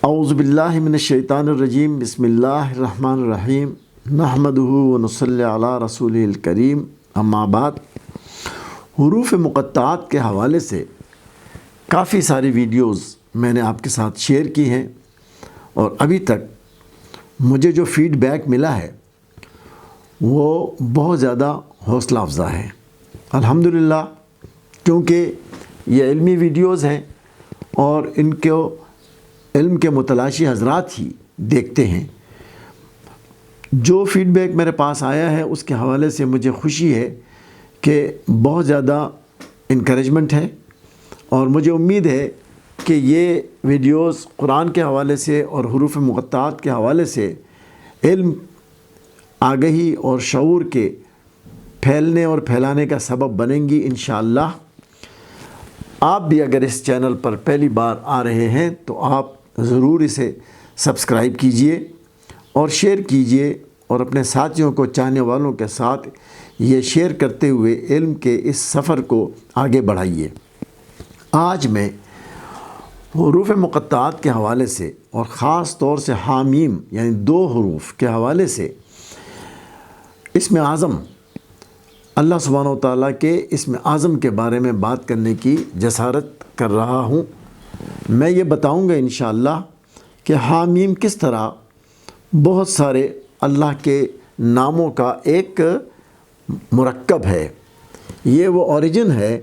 اعوذ باللہ من الشیطان الرجیم بسم اللہ الرحمن الرحیم نحمدہ ونصلی علی رسولہ الکریم اما بعد۔ حروف مقطعات کے حوالے سے کافی ساری ویڈیوز میں نے آپ کے ساتھ شیئر کی ہیں اور ابھی تک مجھے جو فیڈ بیک ملا ہے وہ بہت زیادہ حوصلہ افزا ہے الحمدللہ، کیونکہ یہ علمی ویڈیوز ہیں اور ان کو علم کے متلاشی حضرات ہی دیکھتے ہیں۔ جو فیڈ بیک میرے پاس آیا ہے اس کے حوالے سے مجھے خوشی ہے کہ بہت زیادہ انکریجمنٹ ہے اور مجھے امید ہے کہ یہ ویڈیوز قرآن کے حوالے سے اور حروف مقطعات کے حوالے سے علم، آگہی اور شعور کے پھیلنے اور پھیلانے کا سبب بنیں گی انشاءاللہ۔ آپ بھی اگر اس چینل پر پہلی بار آ رہے ہیں تو آپ ضرور اسے سبسکرائب کیجئے اور شیئر کیجئے اور اپنے ساتھیوں کو، چاہنے والوں کے ساتھ یہ شیئر کرتے ہوئے علم کے اس سفر کو آگے بڑھائیے۔ آج میں حروف مقطعات کے حوالے سے اور خاص طور سے حامیم یعنی 2 حروف کے حوالے سے اسم اعظم، اللہ سبحانہ و تعالیٰ کے اسم اعظم کے بارے میں بات کرنے کی جسارت کر رہا ہوں۔ میں یہ بتاؤں گا انشاءاللہ کہ حامیم کس طرح بہت سارے اللہ کے ناموں کا ایک مرکب ہے۔ یہ وہ اوریجن ہے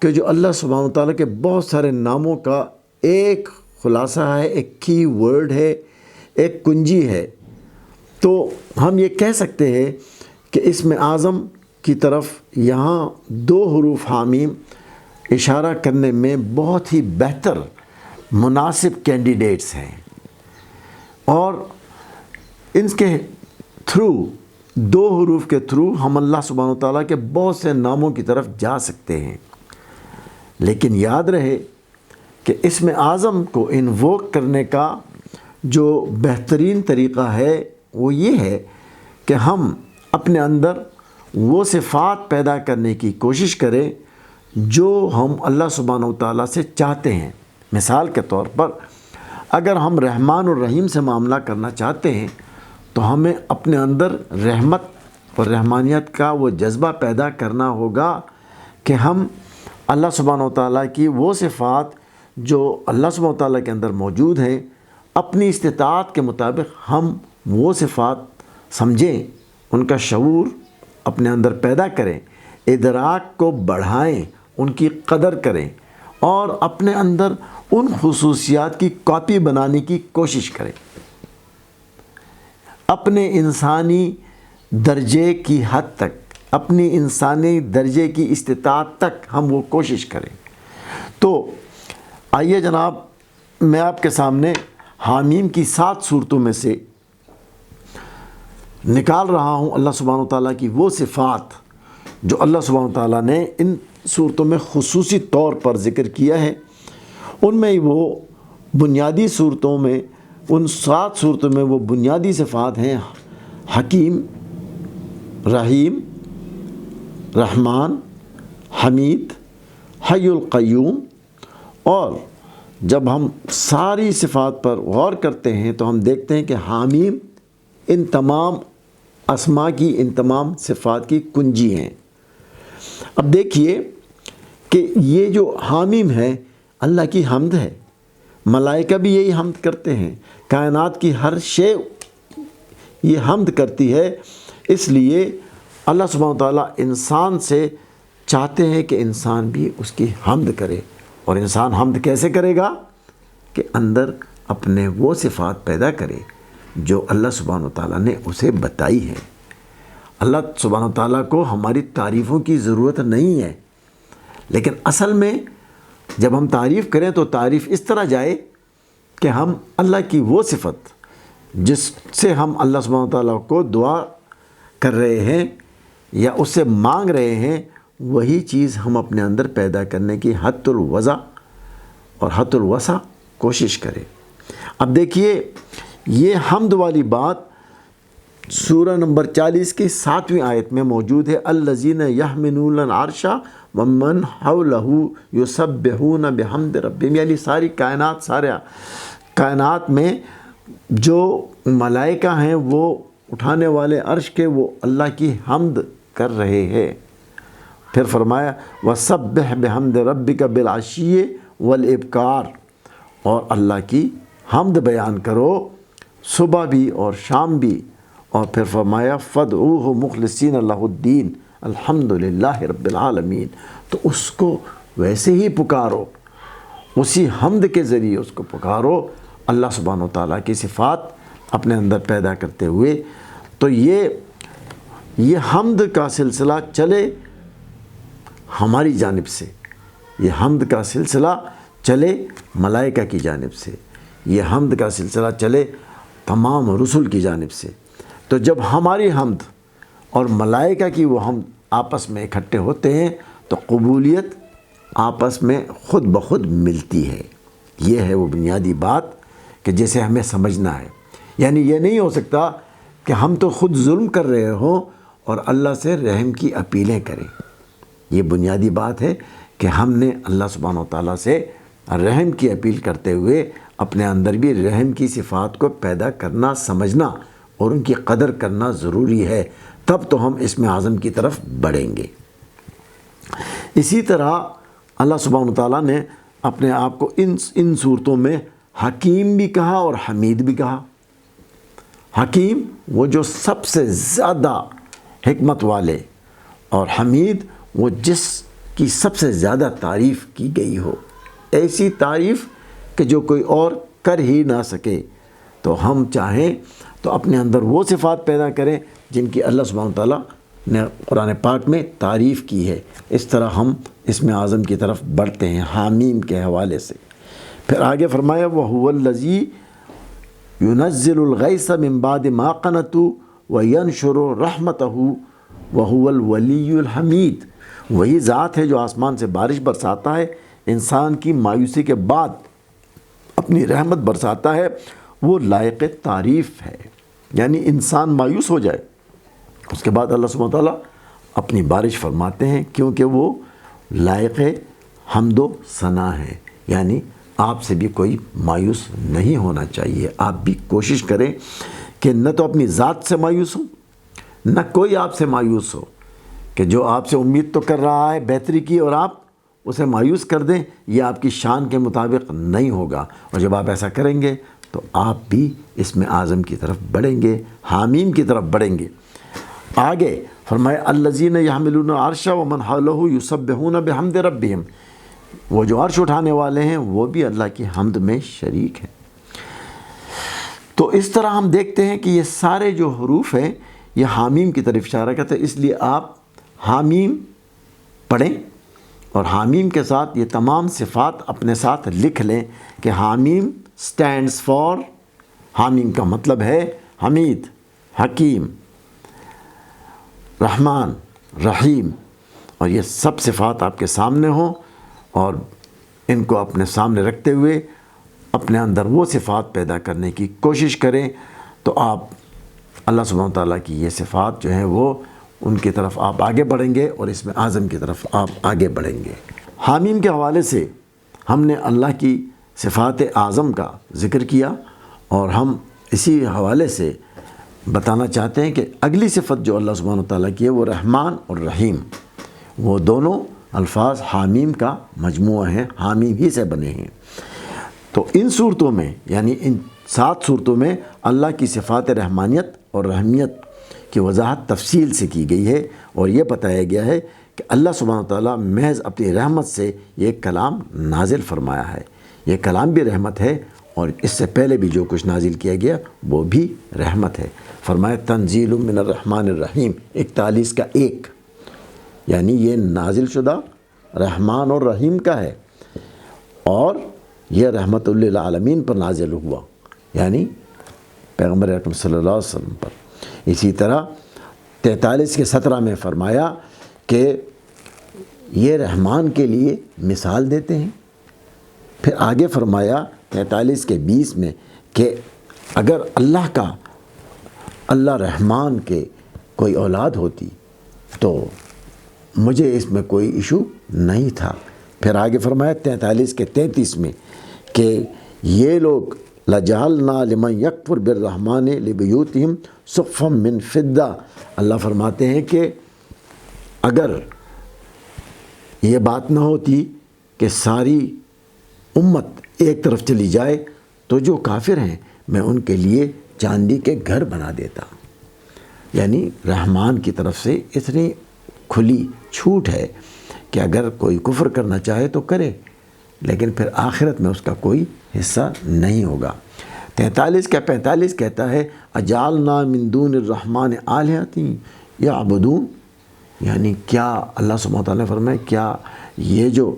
کہ جو اللہ سبحانہ و تعالیٰ کے بہت سارے ناموں کا ایک خلاصہ ہے، ایک کی ورڈ ہے، ایک کنجی ہے۔ تو ہم یہ کہہ سکتے ہیں کہ اسم اعظم کی طرف یہاں 2 حروف حامیم اشارہ کرنے میں بہت ہی بہتر مناسب کینڈیڈیٹس ہیں اور ان کے تھرو 2 حروف کے تھرو ہم اللہ سبحانہ وتعالیٰ کے بہت سے ناموں کی طرف جا سکتے ہیں۔ لیکن یاد رہے کہ اسم اعظم کو انووک کرنے کا جو بہترین طریقہ ہے وہ یہ ہے کہ ہم اپنے اندر وہ صفات پیدا کرنے کی کوشش کریں جو ہم اللہ سبحانہ وتعالیٰ سے چاہتے ہیں۔ مثال کے طور پر اگر ہم رحمان اور رحیم سے معاملہ کرنا چاہتے ہیں تو ہمیں اپنے اندر رحمت اور رحمانیت کا وہ جذبہ پیدا کرنا ہوگا کہ ہم اللہ سبحانہ وتعالیٰ کی وہ صفات جو اللہ سبحانہ وتعالیٰ کے اندر موجود ہیں اپنی استطاعت کے مطابق ہم وہ صفات سمجھیں، ان کا شعور اپنے اندر پیدا کریں، ادراک کو بڑھائیں، ان کی قدر کریں اور اپنے اندر ان خصوصیات کی کاپی بنانے کی کوشش کریں۔ اپنے انسانی درجے کی حد تک، اپنی انسانی درجے کی استطاعت تک ہم وہ کوشش کریں۔ تو آئیے جناب، میں آپ کے سامنے حامیم کی 7 صورتوں میں سے نکال رہا ہوں اللہ سبحانہ وتعالیٰ کی وہ صفات جو اللہ سبحانہ وتعالیٰ نے ان صورتوں میں خصوصی طور پر ذکر کیا ہے۔ ان میں وہ بنیادی صورتوں میں، ان 7 صورتوں میں وہ بنیادی صفات ہیں حکیم، رحیم، رحمان، حمید، حی القیوم۔ اور جب ہم ساری صفات پر غور کرتے ہیں تو ہم دیکھتے ہیں کہ حامیم ان تمام اسماء کی، ان تمام صفات کی کنجی ہیں۔ اب دیکھیے کہ یہ جو حامیم ہے اللہ کی حمد ہے، ملائکہ بھی یہی حمد کرتے ہیں، کائنات کی ہر شے یہ حمد کرتی ہے۔ اس لیے اللہ سبحانہ وتعالیٰ انسان سے چاہتے ہیں کہ انسان بھی اس کی حمد کرے۔ اور انسان حمد کیسے کرے گا؟ کہ اندر اپنے وہ صفات پیدا کرے جو اللہ سبحانہ وتعالیٰ نے اسے بتائی ہے۔ اللہ سبحانہ وتعالیٰ کو ہماری تعریفوں کی ضرورت نہیں ہے، لیکن اصل میں جب ہم تعریف کریں تو تعریف اس طرح جائے کہ ہم اللہ کی وہ صفت جس سے ہم اللہ سبحانہ وتعالیٰ کو دعا کر رہے ہیں یا اس سے مانگ رہے ہیں، وہی چیز ہم اپنے اندر پیدا کرنے کی حد الوسع اور حد الوسع کوشش کریں۔ اب دیکھیے یہ حمد والی بات سورہ نمبر 40 کی 7ویں آیت میں موجود ہے۔ الذین یحملون العرش ومن حولہ یسبحون بحمد ربہم، یعنی ساری کائنات، کائنات میں جو ملائکہ ہیں وہ اٹھانے والے عرش کے وہ اللہ کی حمد کر رہے ہیں۔ پھر فرمایا وَسَبِّحْ بِحَمْدِ رَبِّكَ بِالْعَشِيِّ وَالْإِبْكَارِ، اور اللہ کی حمد بیان کرو صبح بھی اور شام بھی۔ اور پھر فرمایا فَادْعُوهُ مُخْلِصِينَ لَهُ الدِّينَ الْحَمْدُلِلَّهِ رَبِّ الْعَالَمِينَ، تو اس کو ویسے ہی پکارو، اسی حمد کے ذریعے اس کو پکارو، اللہ سبحانہ و تعالیٰ کی صفات اپنے اندر پیدا کرتے ہوئے۔ تو یہ حمد کا سلسلہ چلے ہماری جانب سے، یہ حمد کا سلسلہ چلے ملائکہ کی جانب سے، یہ حمد کا سلسلہ چلے تمام رسل کی جانب سے۔ تو جب ہماری حمد اور ملائکہ کی وہ حمد آپس میں اکٹھے ہوتے ہیں تو قبولیت آپس میں خود بخود ملتی ہے۔ یہ ہے وہ بنیادی بات کہ جسے ہمیں سمجھنا ہے۔ یعنی یہ نہیں ہو سکتا کہ ہم تو خود ظلم کر رہے ہوں اور اللہ سے رحم کی اپیلیں کریں۔ یہ بنیادی بات ہے کہ ہم نے اللہ سبحانہ و تعالیٰ سے رحم کی اپیل کرتے ہوئے اپنے اندر بھی رحم کی صفات کو پیدا کرنا، سمجھنا اور ان کی قدر کرنا ضروری ہے، تب تو ہم اسم اعظم کی طرف بڑھیں گے۔ اسی طرح اللہ سبحانہ و تعالیٰ نے اپنے آپ کو ان صورتوں میں حکیم بھی کہا اور حمید بھی کہا۔ حکیم وہ جو سب سے زیادہ حکمت والے، اور حمید وہ جس کی سب سے زیادہ تعریف کی گئی ہو، ایسی تعریف کہ جو کوئی اور کر ہی نہ سکے۔ تو ہم چاہیں تو اپنے اندر وہ صفات پیدا کریں جن کی اللہ سبحانہ تعالیٰ نے قرآن پاک میں تعریف کی ہے۔ اس طرح ہم اسم اعظم کی طرف بڑھتے ہیں حامیم کے حوالے سے۔ پھر آگے فرمایا وَهُوَ الَّذِي يُنَزِّلُ الْغَيْثَ مِن بَعْدِ مَا قَنَطُوا وَيَنشُرُ رَحْمَتَهُ وَهُوَ الْوَلِيُّ الْحَمِيدُ، وہی ذات ہے جو آسمان سے بارش برساتا ہے، انسان کی مایوسی کے بعد اپنی رحمت برساتا ہے، وہ لائق تعریف ہے۔ یعنی انسان مایوس ہو جائے، اس کے بعد اللہ سبحانہ تعالیٰ اپنی بارش فرماتے ہیں، کیونکہ وہ لائق حمد و ثنا ہے۔ یعنی آپ سے بھی کوئی مایوس نہیں ہونا چاہیے۔ آپ بھی کوشش کریں کہ نہ تو اپنی ذات سے مایوس ہوں، نہ کوئی آپ سے مایوس ہو، کہ جو آپ سے امید تو کر رہا ہے بہتری کی اور آپ اسے مایوس کر دیں، یہ آپ کی شان کے مطابق نہیں ہوگا۔ اور جب آپ ایسا کریں گے تو آپ بھی اسم اعظم کی طرف بڑھیں گے، حامیم کی طرف بڑھیں گے۔ آگے فرمایا الذین یحملون العرش ومن حولہ یسبحون بحمد ربہم، وہ جو عرش اٹھانے والے ہیں وہ بھی اللہ کی حمد میں شریک ہیں۔ تو اس طرح ہم دیکھتے ہیں کہ یہ سارے جو حروف ہیں یہ حامیم کی طرف اشارہ کرتے ہیں، اس لیے آپ حامیم پڑھیں اور حامیم کے ساتھ یہ تمام صفات اپنے ساتھ لکھ لیں کہ حامیم سٹینڈز فار، حامیم کا مطلب ہے حمید، حکیم، رحمان، رحیم، اور یہ سب صفات آپ کے سامنے ہوں اور ان کو اپنے سامنے رکھتے ہوئے اپنے اندر وہ صفات پیدا کرنے کی کوشش کریں، تو آپ اللہ سبحانہ تعالیٰ کی یہ صفات جو ہیں وہ ان کی طرف آپ آگے بڑھیں گے اور اسم اعظم کی طرف آپ آگے بڑھیں گے۔ حامیم کے حوالے سے ہم نے اللہ کی صفات اعظم کا ذکر کیا، اور ہم اسی حوالے سے بتانا چاہتے ہیں کہ اگلی صفت جو اللہ سبحانہ تعالیٰ کی ہے وہ رحمان اور رحیم، وہ دونوں الفاظ حامیم کا مجموعہ ہیں، حامیم ہی سے بنے ہیں۔ تو ان صورتوں میں یعنی ان 7 صورتوں میں اللہ کی صفات رحمانیت اور رحمیت کی وضاحت تفصیل سے کی گئی ہے، اور یہ بتایا گیا ہے کہ اللہ سبحانہ تعالیٰ محض اپنی رحمت سے یہ کلام نازل فرمایا ہے۔ یہ کلام بھی رحمت ہے، اور اس سے پہلے بھی جو کچھ نازل کیا گیا وہ بھی رحمت ہے۔ فرمایا تنزیل من الرحمن الرحیم 41 کا 1، یعنی یہ نازل شدہ رحمان اور رحیم کا ہے، اور یہ رحمت للعالمین پر نازل ہوا، یعنی پیغمبر اکرم صلی اللہ علیہ وسلم پر۔ اسی طرح 43 کے 17 میں فرمایا کہ یہ رحمان کے لیے مثال دیتے ہیں۔ پھر آگے فرمایا 43 کے 20 میں کہ اگر اللہ رحمان کے کوئی اولاد ہوتی تو مجھے اس میں کوئی ایشو نہیں تھا۔ پھر آگے فرمایا 43 کے 33 میں کہ یہ لوگ لَجَعَلْنَا لِمَنْ يَكْفُرْ بِالرَّحْمَنِ لِبُيُوتِهِمْ سُقْفًا مِّن فِضَّةٍ۔ اللہ فرماتے ہیں کہ اگر یہ بات نہ ہوتی کہ ساری امت ایک طرف چلی جائے تو جو کافر ہیں میں ان کے لیے چاندی کے گھر بنا دیتا۔ یعنی رحمان کی طرف سے اتنی کھلی چھوٹ ہے کہ اگر کوئی کفر کرنا چاہے تو کرے، لیکن پھر آخرت میں اس کا کوئی حصہ نہیں ہوگا۔ 43 کا 45 کہتا ہے اجعلنا من دون الرحمن آلہۃ یعبدون، یعنی کیا اللہ سبحانہ وتعالیٰ نے فرمایا کیا یہ جو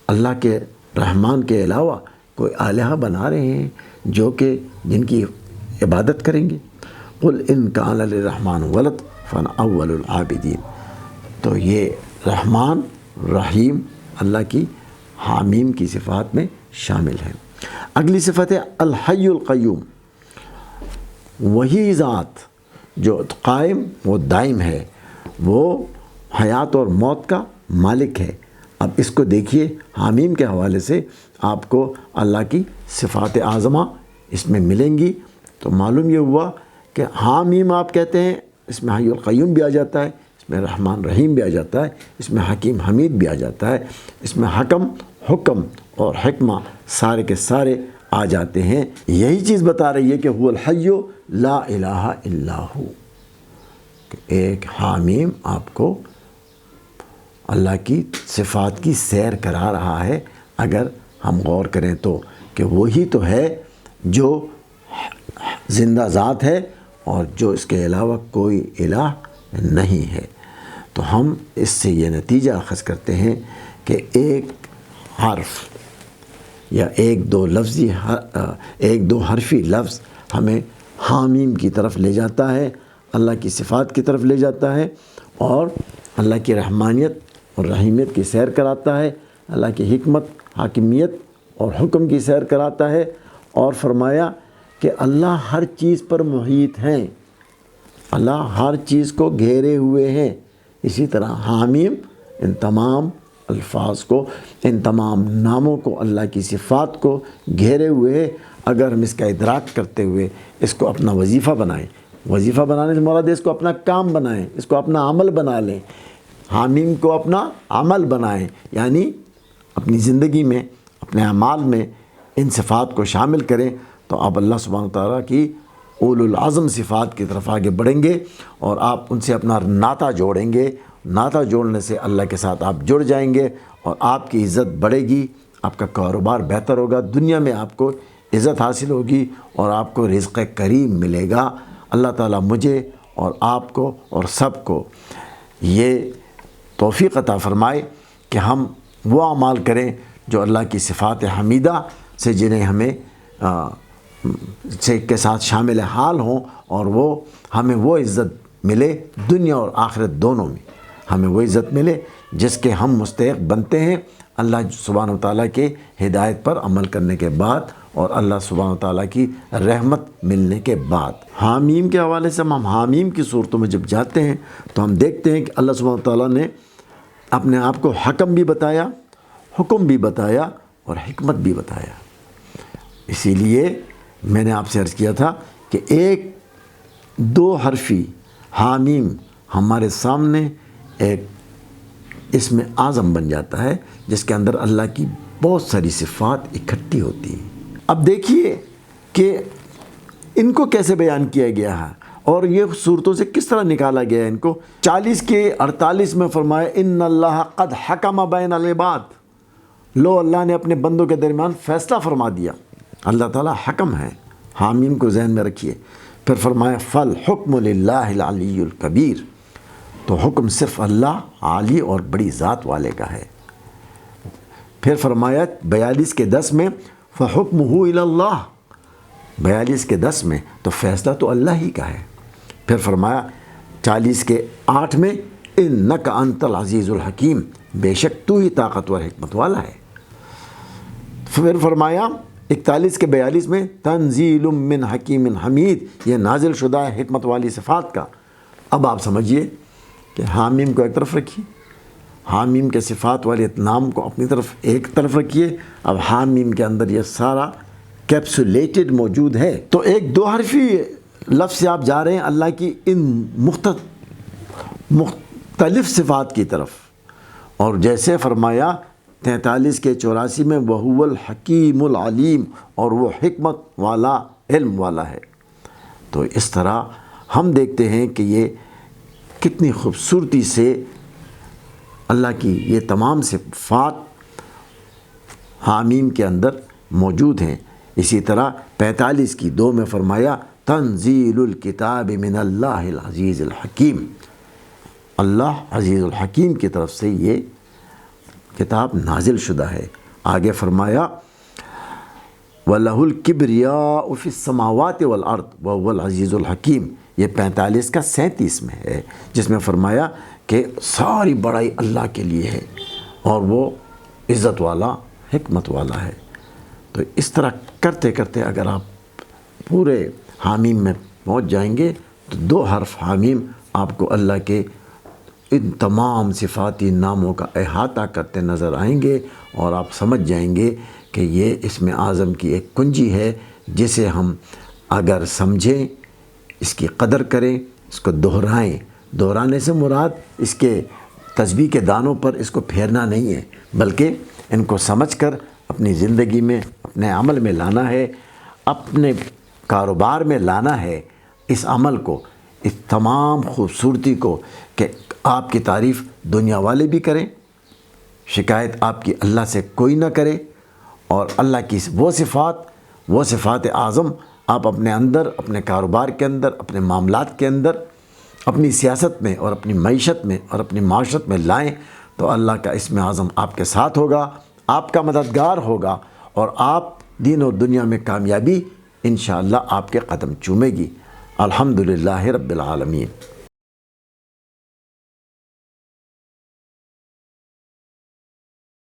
اللہ کے رحمان کے علاوہ کوئی الہہ بنا رہے ہیں جو کہ جن کی عبادت کریں گے؟ قل ان کان للرحمن ولد فانا اول العابدین۔ تو یہ رحمان رحیم اللہ کی حامیم کی صفات میں شامل ہے۔ اگلی صفت ہے الحی القیوم، وہی ذات جو قائم و دائم ہے، وہ حیات اور موت کا مالک ہے۔ اب اس کو دیکھیے، حامیم کے حوالے سے آپ کو اللہ کی صفات اعظمہ اس میں ملیں گی، تو معلوم یہ ہوا کہ حامیم آپ کہتے ہیں، اس میں حی القیوم بھی آ جاتا ہے، اس میں رحمان رحیم بھی آ جاتا ہے، اس میں حکیم حمید بھی آ جاتا ہے، اس میں حکم حکم اور حکمہ سارے کے سارے آ جاتے ہیں۔ یہی چیز بتا رہی ہے کہ هو الحی لا الہ الا ہو، ایک حامیم آپ کو اللہ کی صفات کی سیر کرا رہا ہے۔ اگر ہم غور کریں تو کہ وہی تو ہے جو زندہ ذات ہے اور جو اس کے علاوہ کوئی الہ نہیں ہے۔ تو ہم اس سے یہ نتیجہ اخذ کرتے ہیں کہ ایک حرف یا ایک دو حرفی لفظ ہمیں حامیم کی طرف لے جاتا ہے، اللہ کی صفات کی طرف لے جاتا ہے، اور اللہ کی رحمانیت اور رحیمیت کی سیر کراتا ہے، اللہ کی حکمت حاکمیت اور حکم کی سیر کراتا ہے، اور فرمایا کہ اللہ ہر چیز پر محیط ہیں، اللہ ہر چیز کو گھیرے ہوئے ہیں۔ اسی طرح حامیم ان تمام الفاظ کو، ان تمام ناموں کو، اللہ کی صفات کو گھیرے ہوئے ہے۔ اگر ہم اس کا ادراک کرتے ہوئے اس کو اپنا وظیفہ بنائیں، وظیفہ بنانے سے مراد ہے اس کو اپنا کام بنائیں، اس کو اپنا عمل بنا لیں، حامیم کو اپنا عمل بنائیں، یعنی اپنی زندگی میں اپنے اعمال میں ان صفات کو شامل کریں، تو آپ اللہ سبحانہ وتعالیٰ کی اولو العزم صفات کی طرف آگے بڑھیں گے، اور آپ ان سے اپنا ناطہ جوڑیں گے۔ ناطہ جوڑنے سے اللہ کے ساتھ آپ جڑ جائیں گے اور آپ کی عزت بڑھے گی، آپ کا کاروبار بہتر ہوگا، دنیا میں آپ کو عزت حاصل ہوگی اور آپ کو رزق کریم ملے گا۔ اللہ تعالیٰ مجھے اور آپ کو اور سب کو یہ توفیق عطا فرمائے کہ ہم وہ اعمال کریں جو اللہ کی صفات حمیدہ سے جنہیں ہمیں کے ساتھ شامل حال ہوں، اور وہ ہمیں وہ عزت ملے دنیا اور آخرت دونوں میں، ہمیں وہ عزت ملے جس کے ہم مستحق بنتے ہیں اللہ سبحانہ وتعالیٰ کے ہدایت پر عمل کرنے کے بعد اور اللہ سبحانہ وتعالیٰ کی رحمت ملنے کے بعد۔ حامیم کے حوالے سے ہم حامیم کی صورتوں میں جب جاتے ہیں تو ہم دیکھتے ہیں کہ اللہ سبحانہ وتعالیٰ نے اپنے آپ کو حکم بھی بتایا، حکم بھی بتایا اور حکمت بھی بتایا۔ اسی لیے میں نے آپ سے عرض کیا تھا کہ ایک دو حرفی حامیم ہمارے سامنے ایک اسم اعظم بن جاتا ہے جس کے اندر اللہ کی بہت ساری صفات اکٹھی ہوتی ہیں۔ اب دیکھیے کہ ان کو کیسے بیان کیا گیا ہے اور یہ صورتوں سے کس طرح نکالا گیا ہے ان کو۔ 40 کے 48 میں فرمایا ان اللہ قد حکم بین العباد، لو اللہ نے اپنے بندوں کے درمیان فیصلہ فرما دیا۔ اللہ تعالیٰ حکم ہے، حامیم کو ذہن میں رکھیے۔ پھر فرمایا فالحکم للہ العلی الکبیر، تو حکم صرف اللہ عالی اور بڑی ذات والے کا ہے۔ پھر فرمایا 42 کے 10 میں فحکمہ الی اللہ، 42 کے 10 میں تو فیصلہ تو اللہ ہی کا ہے۔ پھر فرمایا 40 کے 8 میں انک انت العزیز الحکیم، بے شک تو ہی طاقتور حکمت والا ہے۔ پھر فرمایا 41 کے 42 میں تنزیل من حکیم حمید، یہ نازل شدہ ہے حکمت والی صفات کا۔ اب آپ سمجھیے کہ حامیم کو ایک طرف رکھیے، حامیم کے صفات والے نام کو اپنی طرف ایک طرف رکھیے، اب حامیم کے اندر یہ سارا کیپسولیٹڈ موجود ہے۔ تو ایک دو حرفی لفظ سے آپ جا رہے ہیں اللہ کی ان مختلف صفات کی طرف، اور جیسے فرمایا 43 کے 84 میں وَهُوَ الْحَكِيمُ الْعَلِيمُ، اور وہ حکمت والا علم والا ہے۔ تو اس طرح ہم دیکھتے ہیں کہ یہ کتنی خوبصورتی سے اللہ کی یہ تمام صفات حامیم کے اندر موجود ہیں۔ اسی طرح 45 کی 2 میں فرمایا تنزیل الکتاب من اللہ العزیز الحکیم، اللہ عزیز الحکیم کی طرف سے یہ کتاب نازل شدہ ہے۔ آگے فرمایا وَلَهُ الْكِبْرِيَاءُ فِي السَّمَاوَاتِ وَالْأَرْضِ وَهُوَ الْعَزِيزُ الْحَكِيمُ، یہ 45 کا 37 میں ہے، جس میں فرمایا کہ ساری بڑائی اللہ کے لیے ہے اور وہ عزت والا حکمت والا ہے۔ تو اس طرح کرتے کرتے اگر آپ پورے حامیم میں پہنچ جائیں گے تو 2 حرف حامیم آپ کو اللہ کے ان تمام صفاتی ناموں کا احاطہ کرتے نظر آئیں گے، اور آپ سمجھ جائیں گے کہ یہ اسم اعظم کی ایک کنجی ہے جسے ہم اگر سمجھیں، اس کی قدر کریں، اس کو دہرائیں۔ دہرانے سے مراد اس کے تسبیح کے دانوں پر اس کو پھیرنا نہیں ہے، بلکہ ان کو سمجھ کر اپنی زندگی میں، اپنے عمل میں لانا ہے، اپنے کاروبار میں لانا ہے اس عمل کو، اس تمام خوبصورتی کو، کہ آپ کی تعریف دنیا والے بھی کریں، شکایت آپ کی اللہ سے کوئی نہ کرے، اور اللہ کی وہ صفات اعظم آپ اپنے اندر، اپنے کاروبار کے اندر، اپنے معاملات کے اندر، اپنی سیاست میں اور اپنی معیشت میں اور اپنی معاشرت میں لائیں، تو اللہ کا اسم اعظم آپ کے ساتھ ہوگا، آپ کا مددگار ہوگا، اور آپ دین اور دنیا میں کامیابی انشاءاللہ آپ کے قدم چومے گی۔ الحمدللہ رب العالمین۔